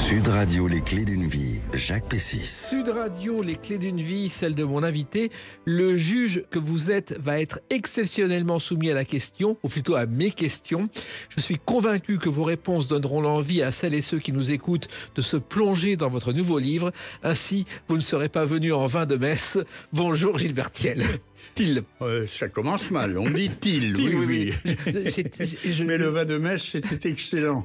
Sud Radio, les clés d'une vie, Jacques Pessis. Sud Radio, les clés d'une vie, celle de mon invité. Le juge que vous êtes va être exceptionnellement soumis à la question, ou plutôt à mes questions. Je suis convaincu que vos réponses donneront l'envie à celles et ceux qui nous écoutent de se plonger dans votre nouveau livre. Ainsi, vous ne serez pas venu en vain de Metz. Bonjour Gilbert Thiel. Thiel. Ça commence mal, on dit Thiel, oui. Mais le vin de Metz, c'était excellent.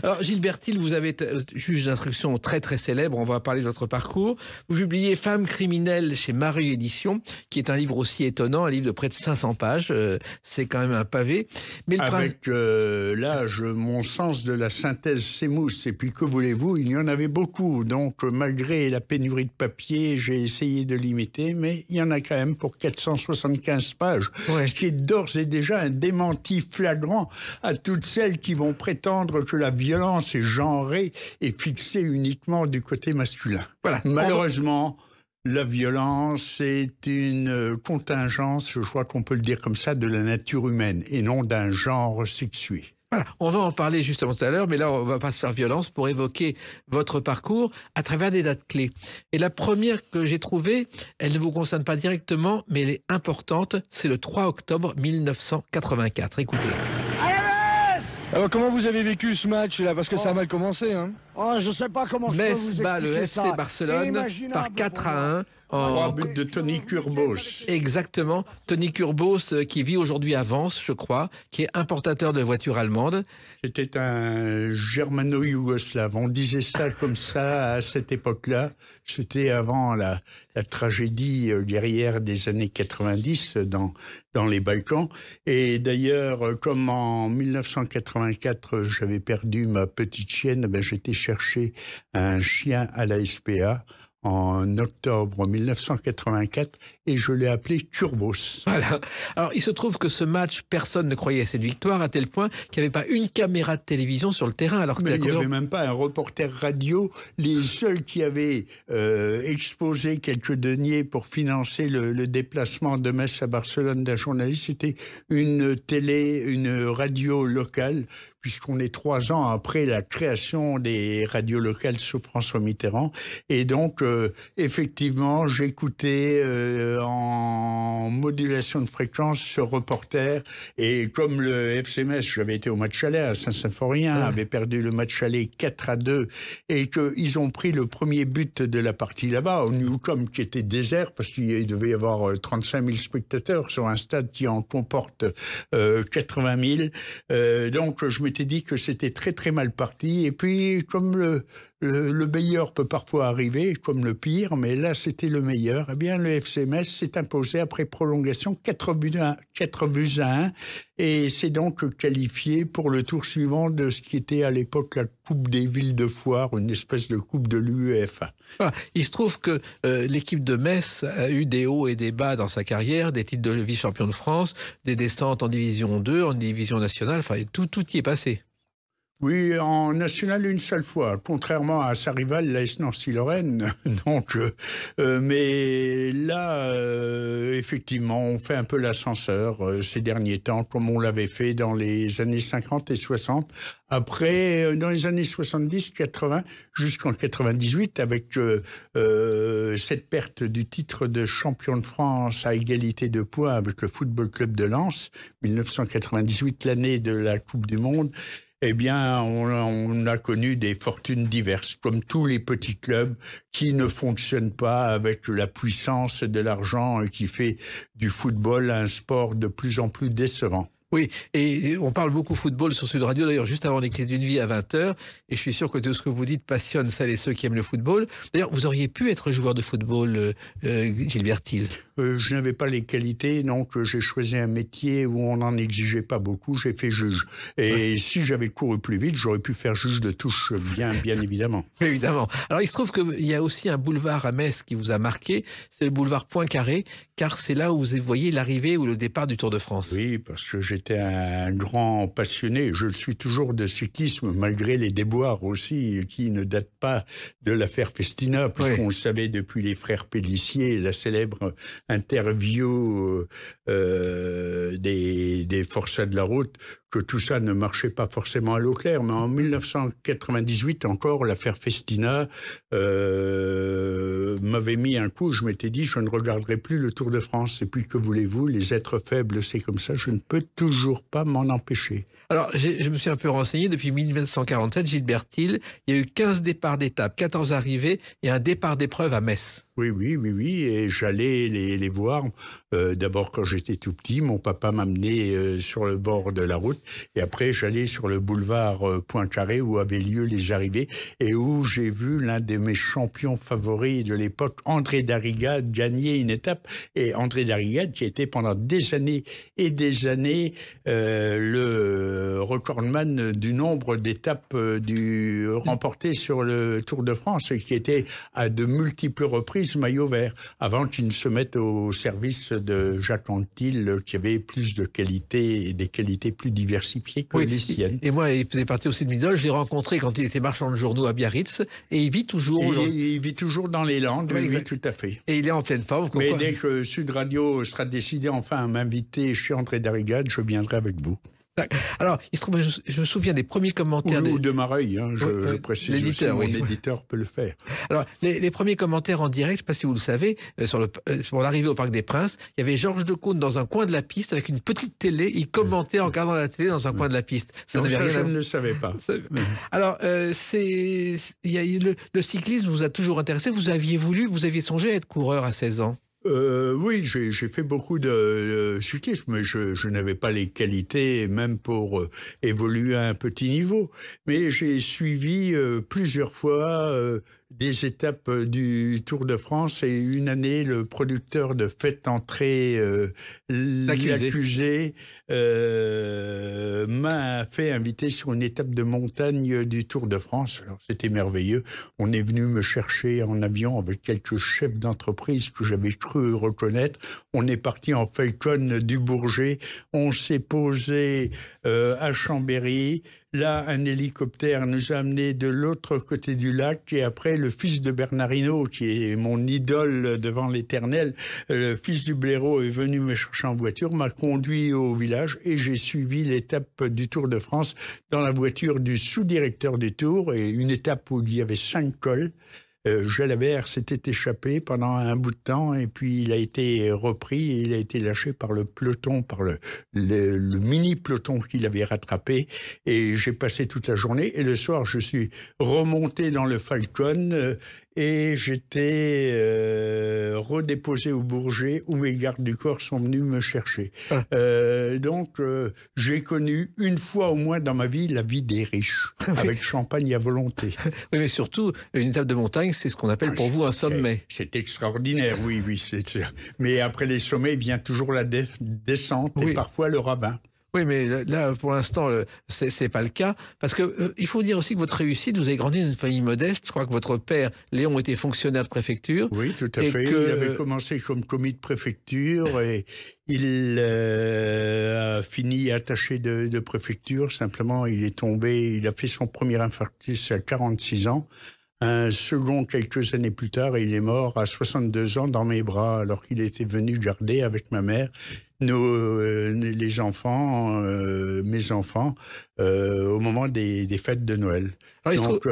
Alors Gilbert Thiel, vous avez été juge d'instruction très très célèbre, on va parler de votre parcours. Vous publiez Femmes criminelles chez Marie Éditions, qui est un livre aussi étonnant, un livre de près de 500 pages, c'est quand même un pavé. Mais avec l'âge, mon sens de la synthèse s'émousse, et puis que voulez-vous, il y en avait beaucoup, donc malgré la pénurie de papier, j'ai essayé de limiter, mais il y en a quand même pour 475 pages, ce qui est d'ores et déjà un démenti flagrant à toutes celles qui vont prétendre que la violence est genrée et fixée uniquement du côté masculin. Voilà. Malheureusement, la violence est une contingence, je crois qu'on peut le dire comme ça, de la nature humaine et non d'un genre sexué. Voilà, on va en parler justement tout à l'heure, mais là, on ne va pas se faire violence pour évoquer votre parcours à travers des dates clés. Et la première que j'ai trouvée, elle ne vous concerne pas directement, mais elle est importante, c'est le 3 octobre 1984. Écoutez. Alors comment vous avez vécu ce match-là? Parce que ça a mal commencé, hein. Oh, je sais pas comment Metz bat le FC Barcelone par 4-1. 3 buts de Tony Kurbos. Exactement. Tony Kurbos qui vit aujourd'hui à Vence, je crois, qui est importateur de voitures allemandes. C'était un germano-yougoslave. On disait ça comme ça à cette époque-là. C'était avant la tragédie guerrière des années 90 dans les Balkans. Et d'ailleurs, comme en 1984, j'avais perdu ma petite chienne, j'étais chercher un chien à la SPA en octobre 1984 et je l'ai appelé Kurbos. Voilà. Alors il se trouve que ce match, personne ne croyait à cette victoire à tel point qu'il n'y avait pas une caméra de télévision sur le terrain. Alors mais il n'y avait même pas un reporter radio. Les seuls qui avaient exposé quelques deniers pour financer le déplacement de Metz à Barcelone d'un journaliste, c'était une radio locale, puisqu'on est 3 ans après la création des radios locales sous François Mitterrand. Et donc, effectivement, j'écoutais en modulation de fréquence ce reporter. Et comme le FC Metz, j'avais été au match aller à Saint-Symphorien, avait perdu le match aller 4-2, et qu'ils ont pris le premier but de la partie là-bas, au Newcombe, qui était désert, parce qu'il devait y avoir 35 000 spectateurs sur un stade qui en comporte 80 000. Donc, je m'étais dit que c'était très très mal parti. Et puis, comme le meilleur peut parfois arriver, comme le pire, mais là c'était le meilleur, eh bien le FC Metz s'est imposé après prolongation 4 buts à 1, et c'est donc qualifié pour le tour suivant de ce qui était à l'époque la Coupe des villes de foire, une espèce de coupe de l'UEFA. Voilà. Il se trouve que l'équipe de Metz a eu des hauts et des bas dans sa carrière, des titres de vice-champion de France, des descentes en division 2, en division nationale, enfin tout y est passé. Oui, en national une seule fois, contrairement à sa rivale, l'AS Nancy-Lorraine. Donc, mais là, effectivement, on fait un peu l'ascenseur ces derniers temps, comme on l'avait fait dans les années 50 et 60. Après, dans les années 70, 80, jusqu'en 98, avec cette perte du titre de champion de France à égalité de points avec le Football Club de Lens, 1998, l'année de la Coupe du Monde. Eh bien, on a connu des fortunes diverses, comme tous les petits clubs qui ne fonctionnent pas avec la puissance de l'argent et qui fait du football un sport de plus en plus décevant. Oui, et on parle beaucoup football sur Sud Radio, d'ailleurs, juste avant les clés d'une vie à 20h, et je suis sûr que tout ce que vous dites passionne celles et ceux qui aiment le football. D'ailleurs, vous auriez pu être joueur de football, Gilbert Thiel. Je n'avais pas les qualités, donc j'ai choisi un métier où on n'en exigeait pas beaucoup, j'ai fait juge. Et si j'avais couru plus vite, j'aurais pu faire juge de touche, bien évidemment. Évidemment. Alors, il se trouve qu'il y a aussi un boulevard à Metz qui vous a marqué, c'est le boulevard Poincaré, car c'est là où vous voyez l'arrivée ou le départ du Tour de France. Oui, parce que j'étais un grand passionné. Je le suis toujours de cyclisme, malgré les déboires aussi, qui ne datent pas de l'affaire Festina, puisqu'on le savait depuis les frères Pélissier, la célèbre interviews des forçats de la route, que tout ça ne marchait pas forcément à l'eau claire. Mais en 1998 encore, l'affaire Festina m'avait mis un coup. Je m'étais dit, je ne regarderai plus le Tour de France. Et puis, que voulez-vous, les êtres faibles, c'est comme ça. Je ne peux toujours pas m'en empêcher. Alors, je me suis un peu renseigné. Depuis 1947, Gilbert Thiel, il y a eu 15 départs d'étape, 14 arrivées et un départ d'épreuve à Metz. Oui. Et j'allais les voir. D'abord, quand j'étais tout petit, mon papa m'amenait sur le bord de la route. Et après, j'allais sur le boulevard Poincaré où avaient lieu les arrivées et où j'ai vu l'un de mes champions favoris de l'époque, André Darrigade, gagner une étape. Et André Darrigade, qui était pendant des années et des années le recordman du nombre d'étapes remportées sur le Tour de France et qui était à de multiples reprises maillot vert, avant qu'il ne se mette au service de Jacques Anquetil, qui avait plus de qualités et des qualités plus diversifiées que les siennes. Et moi, il faisait partie aussi de mes idoles. Je l'ai rencontré quand il était marchand de journaux à Biarritz et il vit toujours aujourd'hui. Il vit toujours dans les Landes, oui, tout à fait. Et il est en pleine forme. Mais dès que Sud Radio sera décidé enfin à m'inviter chez André Darrigade, je viendrai avec vous. Alors, il se trouve, je me souviens des premiers commentaires... Ou de Mareuil, je précise aussi, mon éditeur peut le faire. Alors, les premiers commentaires en direct, je ne sais pas si vous le savez, pour l'arrivée au Parc des Princes, il y avait Georges Decaune dans un coin de la piste avec une petite télé, il commentait en regardant la télé dans un coin de la piste. Je ne le savais pas. Alors, le cyclisme vous a toujours intéressé, vous aviez songé à être coureur à 16 ans? Oui, j'ai fait beaucoup de cyclisme, mais je n'avais pas les qualités même pour évoluer à un petit niveau. Mais j'ai suivi plusieurs fois des étapes du Tour de France et une année, le producteur de Faites entrer l'accusé m'a fait inviter sur une étape de montagne du Tour de France. Alors c'était merveilleux. On est venu me chercher en avion avec quelques chefs d'entreprise que j'avais cru reconnaître. On est parti en Falcon du Bourget. On s'est posé à Chambéry. Là, un hélicoptère nous a amenés de l'autre côté du lac et après, le fils de Bernard Hinault, qui est mon idole devant l'éternel, le fils du blaireau est venu me chercher en voiture, m'a conduit au village et j'ai suivi l'étape du Tour de France dans la voiture du sous-directeur du Tour et une étape où il y avait 5 cols. Jalabert s'était échappé pendant un bout de temps et puis il a été repris et il a été lâché par le peloton, par le mini-peloton qu'il avait rattrapé et j'ai passé toute la journée et le soir je suis remonté dans le Falcon et j'étais redéposé au Bourget où mes gardes du corps sont venus me chercher. Donc j'ai connu une fois au moins dans ma vie la vie des riches, avec champagne à volonté. Oui, mais surtout, une étape de montagne, c'est ce qu'on appelle pour vous un sommet. C'est extraordinaire, oui. Mais après les sommets vient toujours la descente et parfois le ravin. Oui, mais là, pour l'instant, c'est pas le cas. Parce que il faut dire aussi que votre réussite, vous avez grandi dans une famille modeste. Je crois que votre père, Léon, était fonctionnaire de préfecture. Oui, tout à fait. Il avait commencé comme commis de préfecture et il a fini attaché de préfecture. Simplement, il a fait son premier infarctus à 46 ans. Un second quelques années plus tard, et il est mort à 62 ans dans mes bras, alors qu'il était venu garder avec ma mère les enfants, mes enfants, au moment des fêtes de Noël. Donc,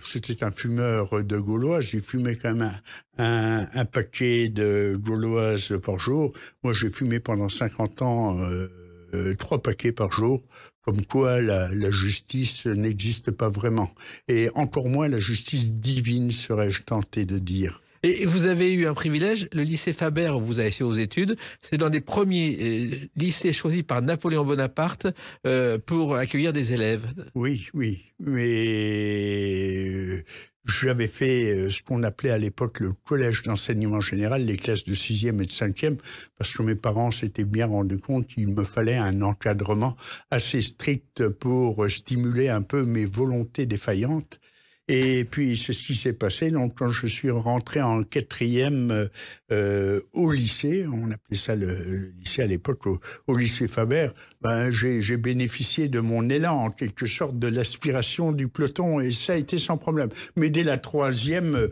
c'était un fumeur de gauloises. Il fumait quand même un paquet de gauloises par jour. Moi, j'ai fumé pendant 50 ans 3 paquets par jour. Comme quoi la justice n'existe pas vraiment. Et encore moins la justice divine, serais-je tenté de dire. Et vous avez eu un privilège, le lycée Faber où vous avez fait vos études, c'est l'un des premiers lycées choisis par Napoléon Bonaparte pour accueillir des élèves. Oui, mais j'avais fait ce qu'on appelait à l'époque le collège d'enseignement général, les classes de 6e et de 5e, parce que mes parents s'étaient bien rendus compte qu'il me fallait un encadrement assez strict pour stimuler un peu mes volontés défaillantes. Et puis, c'est ce qui s'est passé. Donc, quand je suis rentré en 4e au lycée, on appelait ça le lycée à l'époque, au lycée Faber, j'ai bénéficié de mon élan, en quelque sorte, de l'aspiration du peloton, et ça a été sans problème. Mais dès la 3e,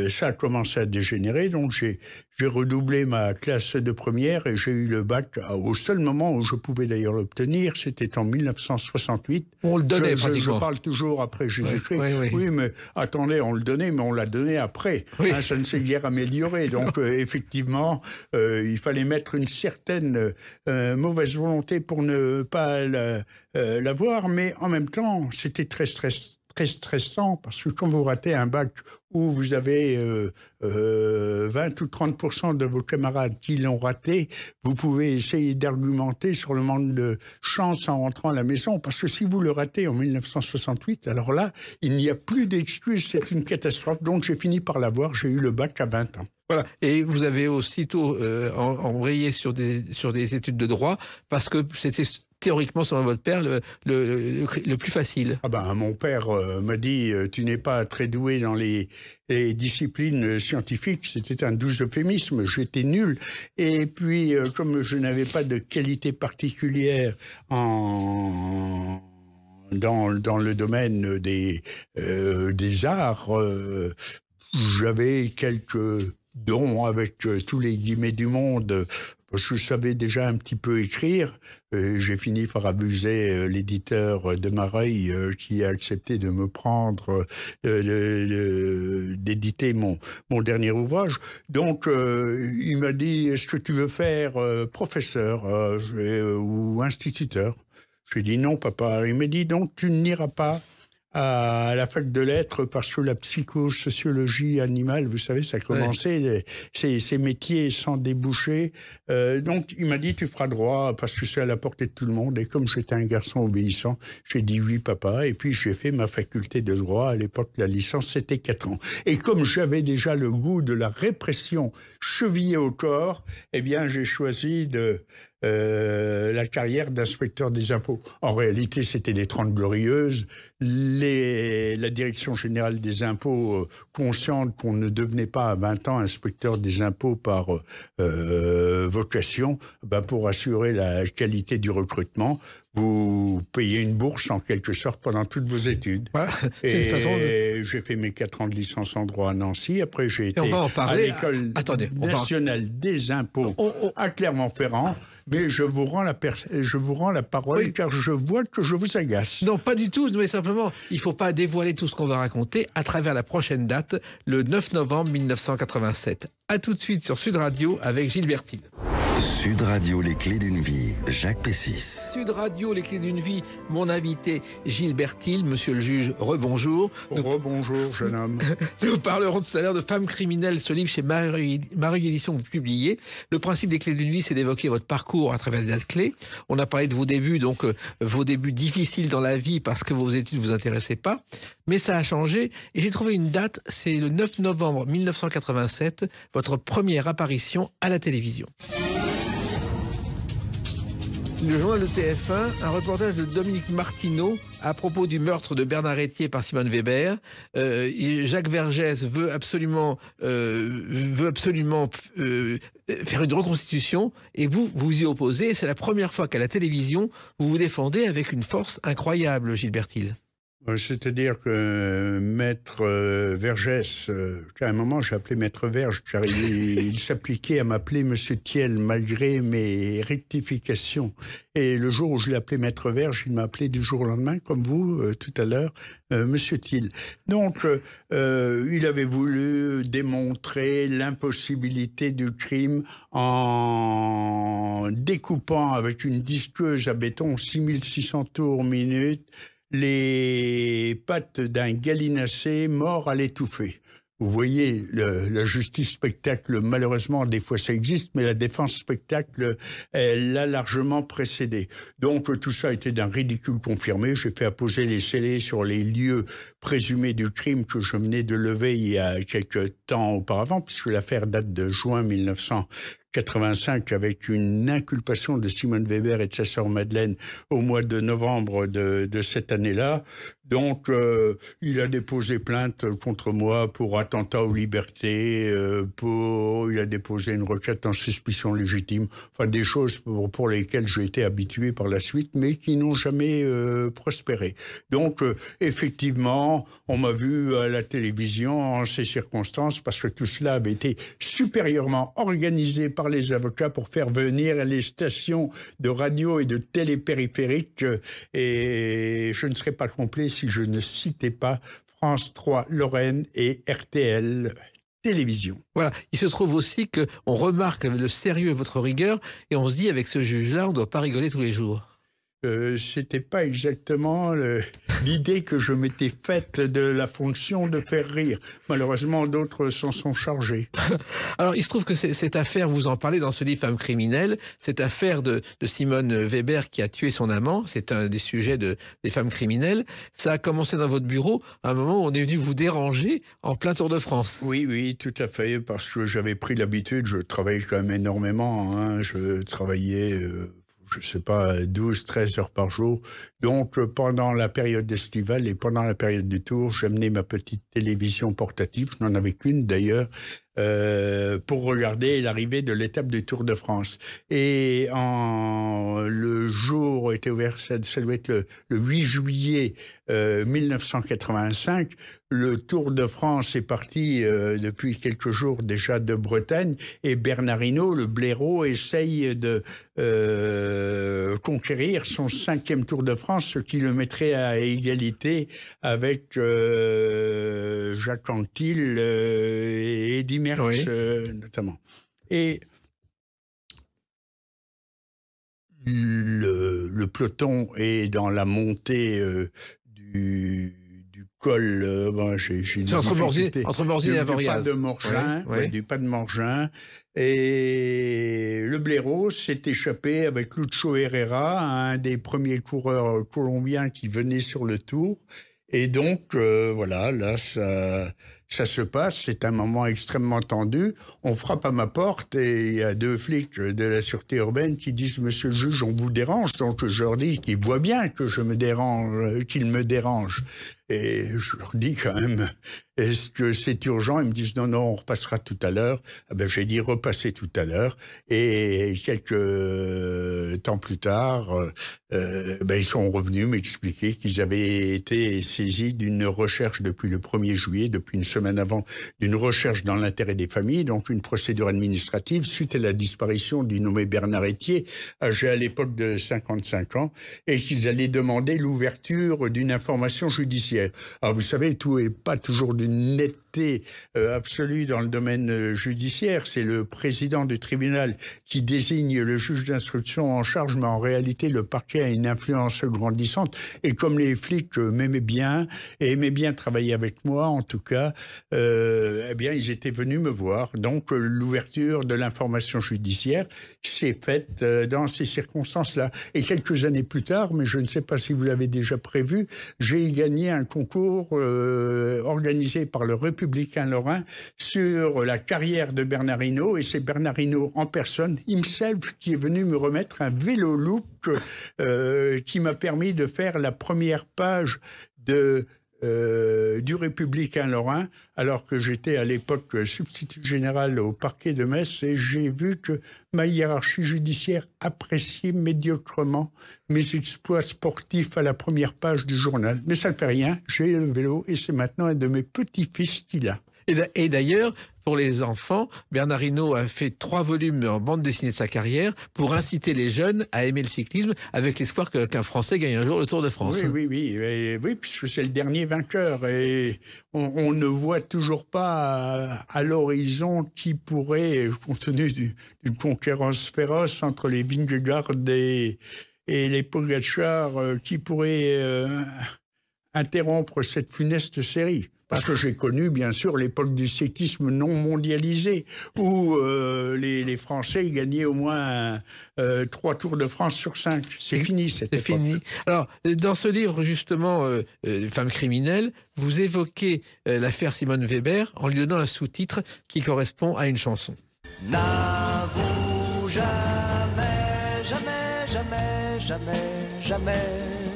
ça a commencé à dégénérer, donc j'ai redoublé ma classe de première et j'ai eu le bac au seul moment où je pouvais d'ailleurs l'obtenir, c'était en 1968. On le donnait pratiquement. Je parle toujours après Jésus-Christ. Oui. Oui, mais attendez, on le donnait, mais on l'a donné après. Oui. Hein, ça ne s'est guère amélioré. Donc effectivement, il fallait mettre une certaine mauvaise volonté pour ne pas l'avoir, mais en même temps, c'était très stressant, parce que quand vous ratez un bac où vous avez 20 ou 30% de vos camarades qui l'ont raté, vous pouvez essayer d'argumenter sur le manque de chance en rentrant à la maison, parce que si vous le ratez en 1968, alors là, il n'y a plus d'excuses, c'est une catastrophe. Donc j'ai fini par l'avoir, j'ai eu le bac à 20 ans. Voilà. Et vous avez aussitôt embrayé sur des études de droit, parce que c'était théoriquement, selon votre père, le plus facile. Ah ben, mon père m'a dit tu n'es pas très doué dans les disciplines scientifiques. C'était un doux euphémisme, j'étais nul. Et puis, comme je n'avais pas de qualité particulière dans le domaine des arts, j'avais quelques dons avec tous les guillemets du monde. Je savais déjà un petit peu écrire. J'ai fini par abuser l'éditeur de Mareuil qui a accepté de me prendre, d'éditer mon dernier ouvrage. Donc, il m'a dit, est-ce que tu veux faire professeur ou instituteur? J'ai dit non, papa. Il m'a dit, donc tu n'iras pas à la fac de lettres parce que la psychosociologie animale, vous savez, ça a commencé, ces métiers sans déboucher. Donc, il m'a dit, tu feras droit parce que c'est à la portée de tout le monde. Et comme j'étais un garçon obéissant, j'ai dit oui, papa. Et puis, j'ai fait ma faculté de droit. À l'époque, la licence, c'était 4 ans. Et comme j'avais déjà le goût de la répression chevillé au corps, eh bien, j'ai choisi la carrière d'inspecteur des impôts. En réalité, c'était les 30 Glorieuses. La direction générale des impôts, consciente qu'on ne devenait pas à 20 ans inspecteur des impôts par vocation, pour assurer la qualité du recrutement, vous payez une bourse en quelque sorte pendant toutes vos études. Voilà, c'est une façon de... J'ai fait mes 4 ans de licence en droit à Nancy. Après, j'ai été à l'école nationale des impôts à Clermont-Ferrand. Mais je vous rends la parole car je vois que je vous agace. Non, pas du tout, mais simplement, il ne faut pas dévoiler tout ce qu'on va raconter à travers la prochaine date, le 9 novembre 1987. A tout de suite sur Sud Radio avec Gilbert Hill. Sud Radio, les clés d'une vie, Jacques Pessis. Sud Radio, les clés d'une vie, mon invité Gilbert Hill, monsieur le juge, rebonjour. Rebonjour, jeune homme. Nous parlerons tout à l'heure de Femmes criminelles, ce livre chez Mareuil Éditions que vous publiez. Le principe des clés d'une vie, c'est d'évoquer votre parcours à travers des dates clés. On a parlé de vos débuts, donc vos débuts difficiles dans la vie parce que vos études ne vous intéressaient pas. Mais ça a changé et j'ai trouvé une date, c'est le 9 novembre 1987, votre première apparition à la télévision. Le journal de TF1, un reportage de Dominique Martineau à propos du meurtre de Bernard Etier par Simone Weber. Jacques Vergès veut absolument faire une reconstitution et vous y opposez. C'est la première fois qu'à la télévision, vous vous défendez avec une force incroyable, Gilbert Hill. C'est-à-dire que Maître Vergès, qu'à un moment j'ai appelé Maître Verge, car il s'appliquait à m'appeler Monsieur Thiel malgré mes rectifications. Et le jour où je l'ai appelé Maître Verge, il m'a appelé du jour au lendemain, comme vous tout à l'heure, Monsieur Thiel. Donc, il avait voulu démontrer l'impossibilité du crime en découpant avec une disqueuse à béton 6600 tours minute les pattes d'un gallinacé mort à l'étouffer. Vous voyez, la justice spectacle, malheureusement, des fois ça existe, mais la défense spectacle, elle l'a largement précédé. Donc tout ça était d'un ridicule confirmé. J'ai fait apposer les scellés sur les lieux présumés du crime que je venais de lever il y a quelques temps auparavant, puisque l'affaire date de juin 1985 avec une inculpation de Simone Weber et de sa sœur Madeleine au mois de novembre de cette année-là. Donc, il a déposé plainte contre moi pour attentat aux libertés, il a déposé une requête en suspicion légitime, enfin des choses pour lesquelles j'ai été habitué par la suite, mais qui n'ont jamais prospéré. Donc, effectivement, on m'a vu à la télévision en ces circonstances, parce que tout cela avait été supérieurement organisé par les avocats pour faire venir les stations de radio et de télé périphériques, et je ne serais pas complet si je ne citais pas France 3 Lorraine et RTL Télévision. Voilà, il se trouve aussi qu'on remarque le sérieux et votre rigueur, et on se dit, avec ce juge-là, on ne doit pas rigoler tous les jours. C'était pas exactement l'idée que je m'étais faite de la fonction de faire rire. Malheureusement, d'autres s'en sont chargés. Alors, il se trouve que cette affaire, vous en parlez dans ce livre Femme criminelle, cette affaire de Simone Weber qui a tué son amant, c'est un des sujets des femmes criminelles. Ça a commencé dans votre bureau à un moment où on est venu vous déranger en plein Tour de France. Oui, tout à fait, parce que j'avais pris l'habitude, je travaillais quand même énormément, hein, je travaillais... je ne sais pas, 12, 13 heures par jour. Donc, pendant la période estivale et pendant la période du Tour, j'amenais ma petite télévision portative, je n'en avais qu'une d'ailleurs, pour regarder l'arrivée de l'étape du Tour de France. Et le jour était ouvert, ça doit être le 8 juillet 1985. Le Tour de France est parti depuis quelques jours déjà de Bretagne, et Bernard Hinault, le blaireau, essaye de conquérir son 5e Tour de France, ce qui le mettrait à égalité avec Jacques Anquetil et Eddy Merckx, oui. Notamment. Et le peloton est dans la montée du col. C'est entre Morzine et Avoriaz. Du pas de Morgin. Et le blaireau s'est échappé avec Lucho Herrera, un des premiers coureurs colombiens qui venait sur le Tour. Et donc, voilà, là, ça se passe, c'est un moment extrêmement tendu. On frappe à ma porte et il y a 2 flics de la sûreté urbaine qui disent « Monsieur le juge, on vous dérange ». Donc je leur dis qu'ils voient bien que je me dérange, qu'ils me dérangent. Et je leur dis quand même « Est-ce que c'est urgent ?» Ils me disent « Non, on repassera tout à l'heure ». Ah ben, j'ai dit « Repassez tout à l'heure ». Et quelques temps plus tard, ils sont revenus m'expliquer qu'ils avaient été saisis d'une recherche depuis le 1er juillet, depuis une semaine avant, d'une recherche dans l'intérêt des familles, donc une procédure administrative suite à la disparition du nommé Bernard Etier, âgé à l'époque de 55 ans, et qu'ils allaient demander l'ouverture d'une information judiciaire. Alors vous savez, tout n'est pas toujours d'une netteté absolue dans le domaine judiciaire. C'est le président du tribunal qui désigne le juge d'instruction en charge, mais en réalité le parquet a une influence grandissante. Et comme les flics m'aimaient bien, et aimaient bien travailler avec moi en tout cas, eh bien ils étaient venus me voir. Donc l'ouverture de l'information judiciaire s'est faite dans ces circonstances-là. Et quelques années plus tard, mais je ne sais pas si vous l'avez déjà prévu, j'ai gagné un concours organisé par le Républicain Lorrain sur la carrière de Bernard Hinault, et c'est Bernard Hinault en personne, himself, qui est venu me remettre un vélo look qui m'a permis de faire la première page du Républicain Lorrain, alors que j'étais à l'époque substitut général au parquet de Metz, et j'ai vu que ma hiérarchie judiciaire appréciait médiocrement mes exploits sportifs à la première page du journal. Mais ça ne fait rien, j'ai le vélo et c'est maintenant un de mes petits-fils qui l'a. Et d'ailleurs, pour les enfants, Bernard Hinault a fait 3 volumes en bande dessinée de sa carrière pour inciter les jeunes à aimer le cyclisme, avec l'espoir qu'un Français gagne un jour le Tour de France. Oui, puisque c'est le dernier vainqueur. Et on ne voit toujours pas à l'horizon qui pourrait, compte tenu d'une concurrence féroce entre les Vingegaard et les Pogačar, qui pourrait interrompre cette funeste série. Parce que j'ai connu, bien sûr, l'époque du cyclisme non mondialisé, où les Français gagnaient au moins 3 Tours de France sur 5. C'est fini, cette époque. C'est fini. Alors, dans ce livre, justement, Femmes criminelles, vous évoquez l'affaire Simone Weber en lui donnant un sous-titre qui correspond à une chanson. N'avoue jamais, jamais, jamais, jamais, jamais,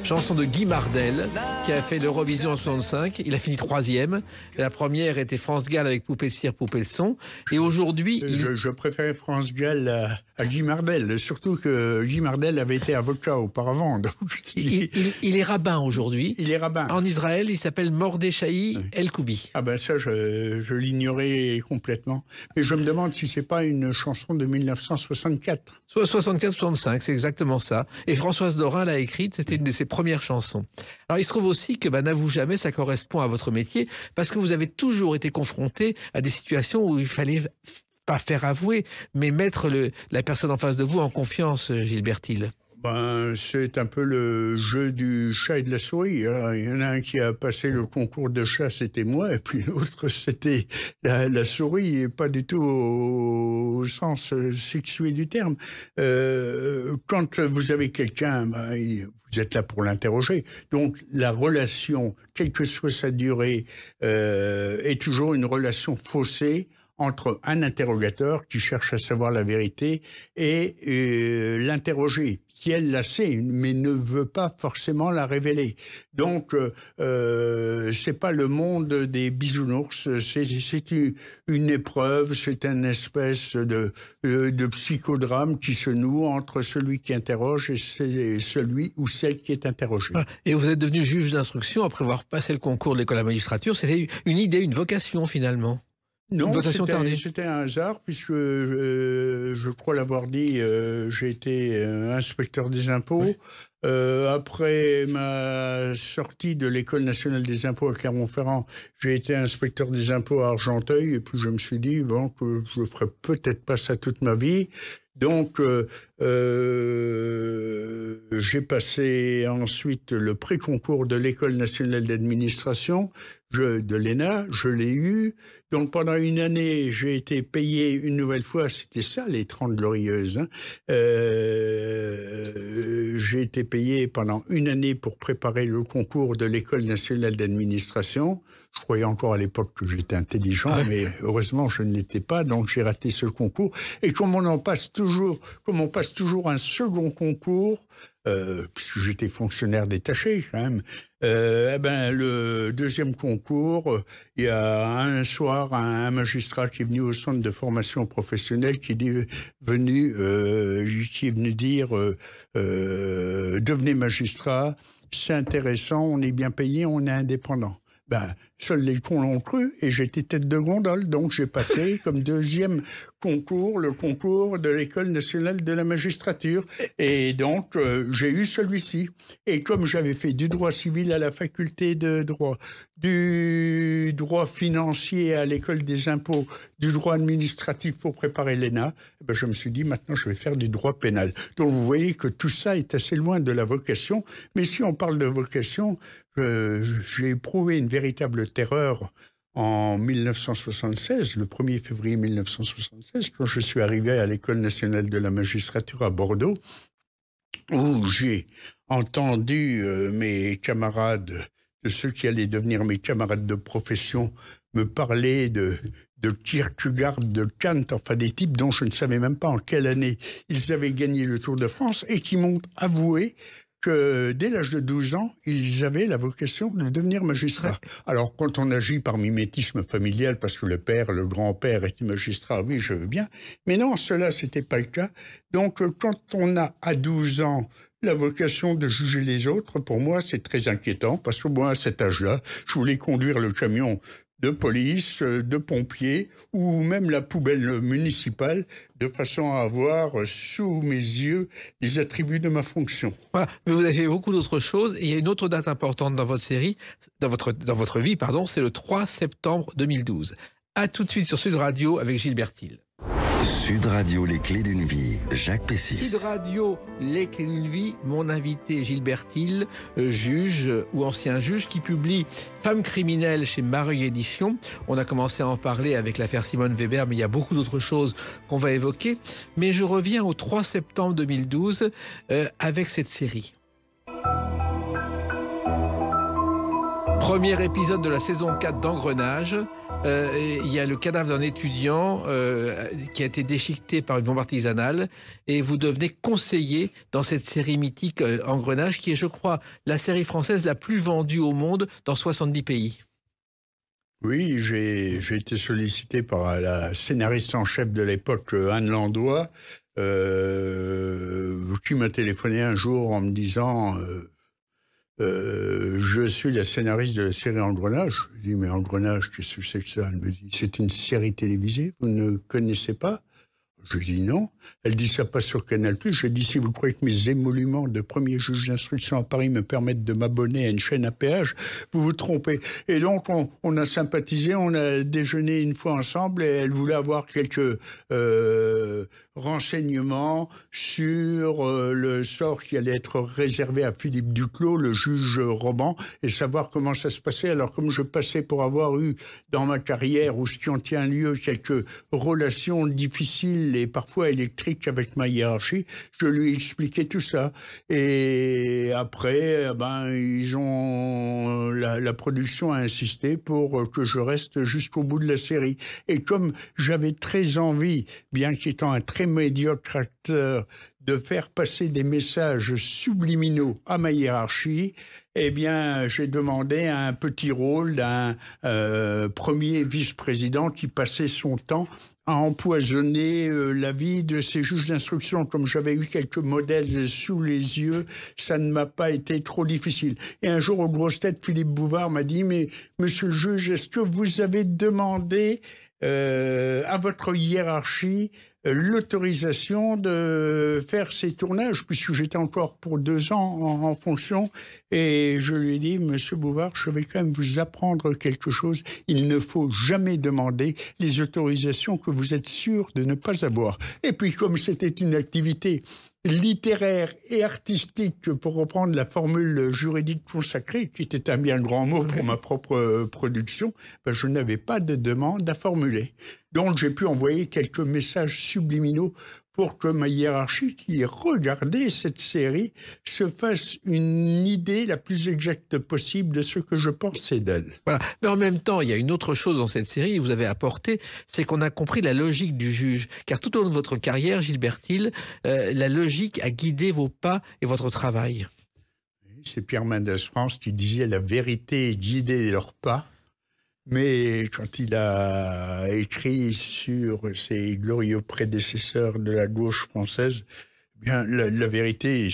chanson de Guy Mardel, qui a fait l'Eurovision en 65. Il a fini 3e. La première était France Gall avec Poupée de cire, Poupée de son. Et aujourd'hui... Je préférais France Gall à Guy Mardel, surtout que Guy Mardel avait été avocat auparavant. Donc il est rabbin aujourd'hui. Il est rabbin. En Israël, il s'appelle Mordechai El-Koubi. Ah ben ça, je l'ignorais complètement. Mais je me demande si c'est pas une chanson de 1964. Soit 64-65, c'est exactement ça. Et Françoise Dorin l'a écrite, c'était une de ses premières chansons. Alors il se trouve aussi que N'avoue jamais, ça correspond à votre métier, parce que vous avez toujours été confronté à des situations où il fallait pas faire avouer, mais mettre la personne en face de vous en confiance, Gilbert Hill. C'est un peu le jeu du chat et de la souris. Il y en a un qui a passé le concours de chat, c'était moi, et puis l'autre, c'était la souris, et pas du tout au sens sexué du terme. Quand vous avez quelqu'un, vous êtes là pour l'interroger. Donc la relation, quelle que soit sa durée, est toujours une relation faussée entre un interrogateur qui cherche à savoir la vérité et l'interrogé, qui elle la sait, mais ne veut pas forcément la révéler. Donc, c'est pas le monde des bisounours, c'est une épreuve, c'est une espèce de psychodrame qui se noue entre celui qui interroge et celui ou celle qui est interrogée. Et vous êtes devenu juge d'instruction après avoir passé le concours de l'école de la magistrature. C'était une idée, une vocation finalement. Non, c'était un hasard, puisque je crois l'avoir dit, j'ai été inspecteur des impôts. Oui. Après ma sortie de l'École nationale des impôts à Clermont-Ferrand, j'ai été inspecteur des impôts à Argenteuil, et puis je me suis dit que je ne ferais peut-être pas ça toute ma vie. Donc, j'ai passé ensuite le pré-concours de l'École nationale d'administration, de l'ENA, je l'ai eu. Donc, pendant une année, j'ai été payé une nouvelle fois, c'était ça les 30 Glorieuses. J'ai été payé pendant une année pour préparer le concours de l'École nationale d'administration. Je croyais encore à l'époque que j'étais intelligent, mais heureusement, je ne l'étais pas, donc j'ai raté ce concours. Et comme on passe toujours un second concours, puisque j'étais fonctionnaire détaché quand même, le deuxième concours, il y a un soir un magistrat qui est venu au centre de formation professionnelle qui est venu dire devenez magistrat, c'est intéressant, on est bien payé, on est indépendant. Seuls les cons l'ont cru et j'étais tête de gondole, donc j'ai passé comme deuxième concours, le concours de l'École nationale de la magistrature. Et donc, j'ai eu celui-ci. Et comme j'avais fait du droit civil à la faculté de droit, du droit financier à l'École des impôts, du droit administratif pour préparer l'ENA, je me suis dit, maintenant, je vais faire du droit pénal. Donc, vous voyez que tout ça est assez loin de la vocation. Mais si on parle de vocation, j'ai éprouvé une véritable terreur en 1976, le 1er février 1976, quand je suis arrivé à l'École nationale de la magistrature à Bordeaux, où j'ai entendu mes camarades, de ceux qui allaient devenir mes camarades de profession, me parler de Kierkegaard, de Kant, enfin des types dont je ne savais même pas en quelle année ils avaient gagné le Tour de France et qui m'ont avoué que dès l'âge de 12 ans, ils avaient la vocation de devenir magistrats. Alors, quand on agit par mimétisme familial, parce que le père, le grand-père était magistrat, oui, je veux bien. Mais non, cela, c'était pas le cas. Donc, quand on a à 12 ans la vocation de juger les autres, pour moi, c'est très inquiétant, parce que moi, à cet âge-là, je voulais conduire le camion de police, de pompiers, ou même la poubelle municipale, de façon à avoir sous mes yeux les attributs de ma fonction. Voilà. Mais vous avez fait beaucoup d'autres choses, et il y a une autre date importante dans votre série, dans votre vie, pardon, c'est le 3 septembre 2012. À tout de suite sur Sud Radio avec Gilbert Hill. Sud Radio, les clés d'une vie, Jacques Pessis. Sud Radio, les clés d'une vie, mon invité Gilbert Hill, juge ou ancien juge qui publie Femmes criminelles chez Mareuil Éditions. On a commencé à en parler avec l'affaire Simone Weber, mais il y a beaucoup d'autres choses qu'on va évoquer. Mais je reviens au 3 septembre 2012 avec cette série. Premier épisode de la saison 4 d'Engrenage. Il y a le cadavre d'un étudiant qui a été déchiqueté par une bombe artisanale et vous devenez conseiller dans cette série mythique Engrenage qui est, je crois, la série française la plus vendue au monde dans 70 pays. Oui, j'ai été sollicité par la scénariste en chef de l'époque, Anne Landois, qui m'a téléphoné un jour en me disant je suis la scénariste de la série Engrenage. Je lui ai dit, mais Engrenage, qu'est-ce que c'est que ça? Elle me dit, c'est une série télévisée, vous ne connaissez pas? Je lui dis non. Elle dit, ça passe sur Canal+. Je dis, si vous croyez que mes émoluments de premier juge d'instruction à Paris me permettent de m'abonner à une chaîne à péage, vous vous trompez. Et donc, on a sympathisé, on a déjeuné une fois ensemble et elle voulait avoir quelques renseignements sur le sort qui allait être réservé à Philippe Duclos, le juge Roban, et savoir comment ça se passait. Alors, comme je passais pour avoir eu dans ma carrière où ce qui en tient lieu quelques relations difficiles et parfois électrique avec ma hiérarchie, je lui ai expliqué tout ça. Et après, la production a insisté pour que je reste jusqu'au bout de la série. Et comme j'avais très envie, bien qu'étant un très médiocre acteur, de faire passer des messages subliminaux à ma hiérarchie, eh bien, j'ai demandé un petit rôle d'un premier vice-président qui passait son temps à empoisonner la vie de ces juges d'instruction. Comme j'avais eu quelques modèles sous les yeux, ça ne m'a pas été trop difficile. Et un jour, aux grosses têtes, Philippe Bouvard m'a dit « Mais, monsieur le juge, est-ce que vous avez demandé à votre hiérarchie l'autorisation de faire ces tournages, puisque j'étais encore pour 2 ans en fonction, et je lui ai dit, monsieur Bouvard, je vais quand même vous apprendre quelque chose, il ne faut jamais demander les autorisations que vous êtes sûr de ne pas avoir. Et puis comme c'était une activité littéraire et artistique, pour reprendre la formule juridique consacrée, qui était un bien grand mot pour ma propre production, je n'avais pas de demande à formuler. Donc j'ai pu envoyer quelques messages subliminaux pour que ma hiérarchie, qui regardait cette série, se fasse une idée la plus exacte possible de ce que je pensais d'elle. Voilà. Mais en même temps, il y a une autre chose dans cette série que vous avez apporté, c'est qu'on a compris la logique du juge. Car tout au long de votre carrière, Gilbert Hill, la logique a guidé vos pas et votre travail. C'est Pierre Mendès France qui disait « la vérité guidait leurs pas ». Mais quand il a écrit sur ses glorieux prédécesseurs de la gauche française, eh bien la vérité,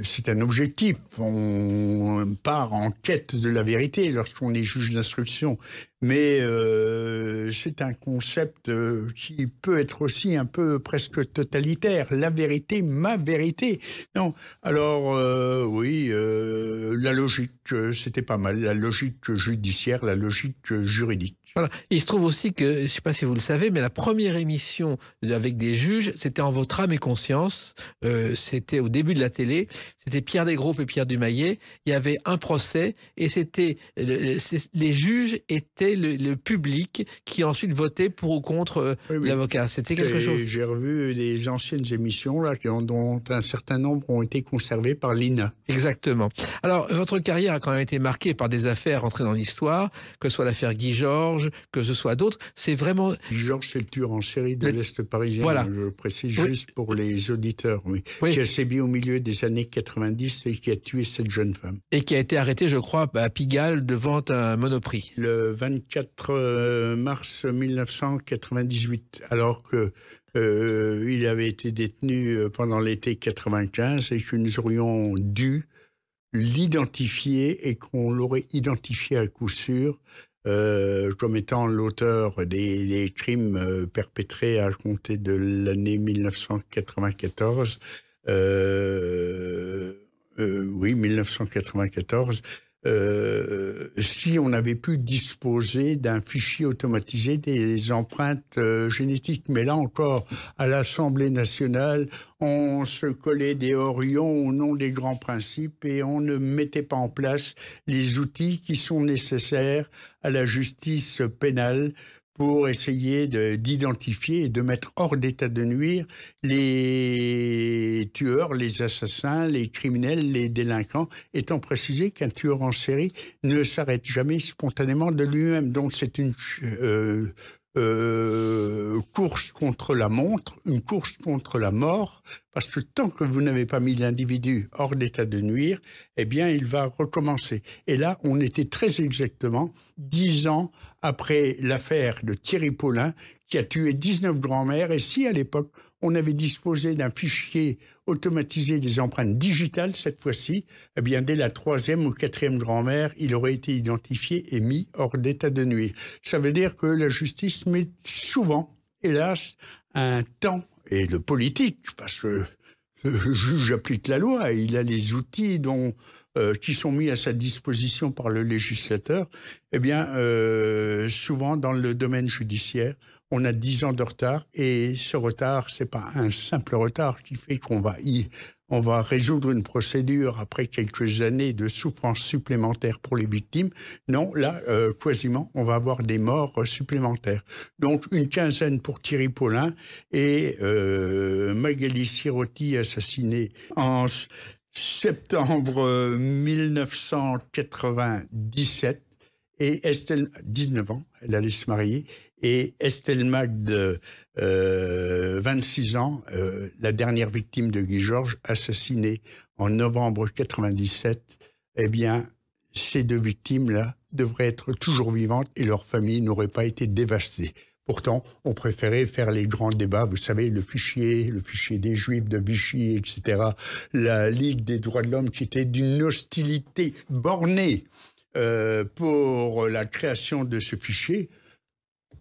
c'est un objectif. On part en quête de la vérité lorsqu'on est juge d'instruction. Mais c'est un concept qui peut être aussi un peu presque totalitaire. La vérité, ma vérité. Non. Alors, oui, la logique, c'était pas mal. La logique judiciaire, la logique juridique. Voilà. Il se trouve aussi que, je ne sais pas si vous le savez, mais la première émission avec des juges, c'était En votre âme et conscience. C'était au début de la télé. C'était Pierre Desgroupes et Pierre Dumayet. Il y avait un procès et c'était les juges étaient le public qui ensuite votait pour ou contre l'avocat. C'était quelque chose. J'ai revu des anciennes émissions là, dont un certain nombre ont été conservées par l'INA. Exactement. Alors, votre carrière a quand même été marquée par des affaires entrées dans l'histoire, que ce soit l'affaire Guy Georges, que ce soit d'autres. C'est vraiment... Guy Georges, c'est le tueur en série de l'Est parisien. Voilà. Je précise juste pour les auditeurs. Qui a sévi au milieu des années 90 et qui a tué cette jeune femme. Et qui a été arrêté, je crois, à Pigalle devant un Monoprix. Le 24 mars 1998, alors que il avait été détenu pendant l'été 95 et que nous aurions dû l'identifier et qu'on l'aurait identifié à coup sûr comme étant l'auteur des crimes perpétrés à compter de l'année 1994. Oui, 1994. Si on avait pu disposer d'un fichier automatisé des empreintes génétiques. Mais là encore, à l'Assemblée nationale, on se collait des horions au nom des grands principes et on ne mettait pas en place les outils qui sont nécessaires à la justice pénale pour essayer d'identifier et de mettre hors d'état de nuire les tueurs, les assassins, les criminels, les délinquants, étant précisé qu'un tueur en série ne s'arrête jamais spontanément de lui-même. Donc c'est une course contre la montre, une course contre la mort, parce que tant que vous n'avez pas mis l'individu hors d'état de nuire, eh bien, il va recommencer. Et là, on était très exactement 10 ans après l'affaire de Thierry Paulin, qui a tué 19 grands-mères. Et si, à l'époque, on avait disposé d'un fichier automatisé des empreintes digitales, cette fois-ci, eh bien, dès la 3e ou 4e grand-mère, il aurait été identifié et mis hors d'état de nuire. Ça veut dire que la justice met souvent, hélas, un temps, et le politique, parce que le juge applique la loi, et il a les outils qui sont mis à sa disposition par le législateur, eh bien, souvent dans le domaine judiciaire, on a 10 ans de retard, et ce retard, c'est pas un simple retard qui fait qu'on va résoudre une procédure après quelques années de souffrance supplémentaire pour les victimes. Non, là, quasiment, on va avoir des morts supplémentaires. Donc, une quinzaine pour Thierry Paulin et Magali Sirotti, assassinée en septembre 1997, et Estelle, 19 ans, elle allait se marier, et Estelle Magde, 26 ans, la dernière victime de Guy Georges, assassinée en novembre 97, eh bien, ces deux victimes-là devraient être toujours vivantes et leur famille n'aurait pas été dévastée. Pourtant, on préférait faire les grands débats, vous savez, le fichier des Juifs de Vichy, etc., la Ligue des droits de l'homme qui était d'une hostilité bornée pour la création de ce fichier.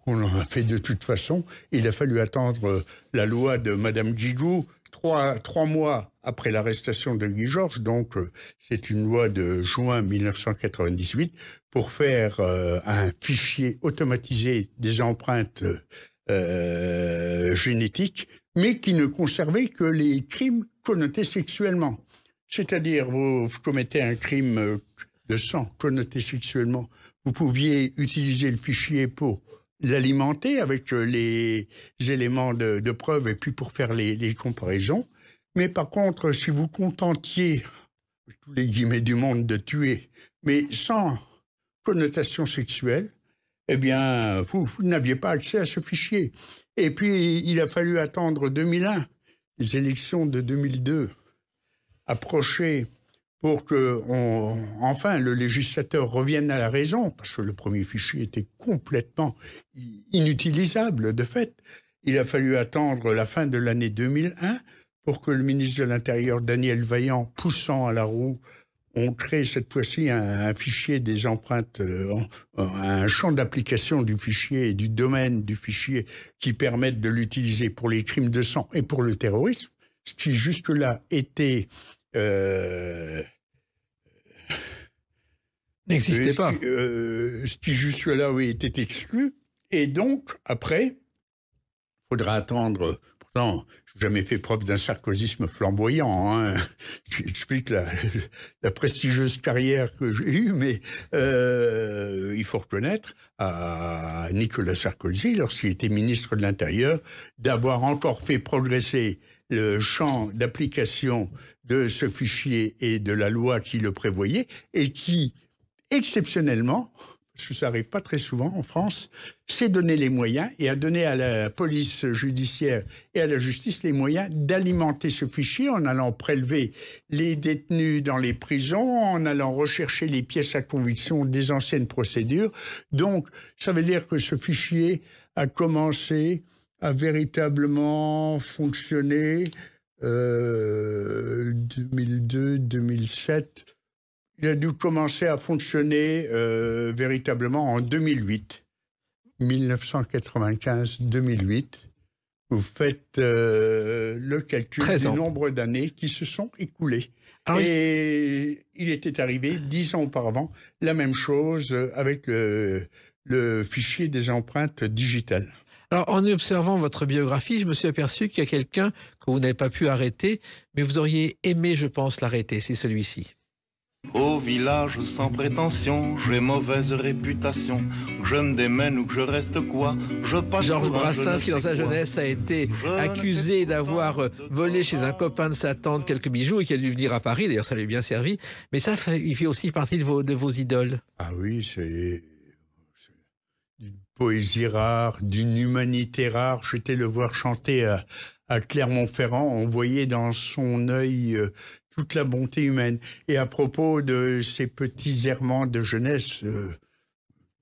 On en a fait de toute façon. Il a fallu attendre la loi de Madame Guigou, trois mois après l'arrestation de Guy Georges, donc c'est une loi de juin 1998, pour faire un fichier automatisé des empreintes génétiques, mais qui ne conservait que les crimes connotés sexuellement. C'est-à-dire, vous commettez un crime de sang connoté sexuellement, vous pouviez utiliser le fichier pour l'alimenter avec les éléments de preuve et puis pour faire les comparaisons. Mais par contre, si vous contentiez, tous les guillemets du monde, de tuer, mais sans connotation sexuelle, eh bien, vous n'aviez pas accès à ce fichier. Et puis, il a fallu attendre 2001, les élections de 2002 approchaient pour que, enfin, le législateur revienne à la raison, parce que le premier fichier était complètement inutilisable, de fait. Il a fallu attendre la fin de l'année 2001 pour que le ministre de l'Intérieur, Daniel Vaillant, poussant à la roue, on crée cette fois-ci un fichier des empreintes, un champ d'application du fichier et du domaine du fichier qui permettent de l'utiliser pour les crimes de sang et pour le terrorisme, ce qui jusque-là était... n'existait pas. Ce qui jusque-là, oui, était exclu. Et donc, après, il faudra attendre... Pourtant, je n'ai jamais fait preuve d'un sarkozysme flamboyant. Hein. J'explique la prestigieuse carrière que j'ai eue, mais il faut reconnaître à Nicolas Sarkozy, lorsqu'il était ministre de l'Intérieur, d'avoir encore fait progresser le champ d'application de ce fichier et de la loi qui le prévoyait, et qui, exceptionnellement, parce que ça n'arrive pas très souvent en France, s'est donné les moyens et a donné à la police judiciaire et à la justice les moyens d'alimenter ce fichier en allant prélever les détenus dans les prisons, en allant rechercher les pièces à conviction des anciennes procédures. Donc, ça veut dire que ce fichier a commencé à véritablement fonctionner 2002-2007. Il a dû commencer à fonctionner véritablement en 2008. 1995-2008. Vous faites le calcul du nombre d'années qui se sont écoulées. Et il était arrivé 10 ans auparavant la même chose avec le fichier des empreintes digitales. Alors, en observant votre biographie, je me suis aperçu qu'il y a quelqu'un que vous n'avez pas pu arrêter, mais vous auriez aimé, je pense, l'arrêter. C'est celui-ci. Au village sans prétention, j'ai mauvaise réputation. Que je me démène ou que je reste quoi, je passe. Georges pour un je Brassens, ne qui dans sais sa quoi. jeunesse a été Je accusé ne d'avoir volé chez un copain de sa tante quelques bijoux et qui a dû venir à Paris. D'ailleurs, ça lui a bien servi. Mais ça, il fait aussi partie de vos idoles. Ah oui, c'est d'une poésie rare, d'une humanité rare. J'étais le voir chanter à Clermont-Ferrand. On voyait dans son œil toute la bonté humaine. Et à propos de ces petits errements de jeunesse,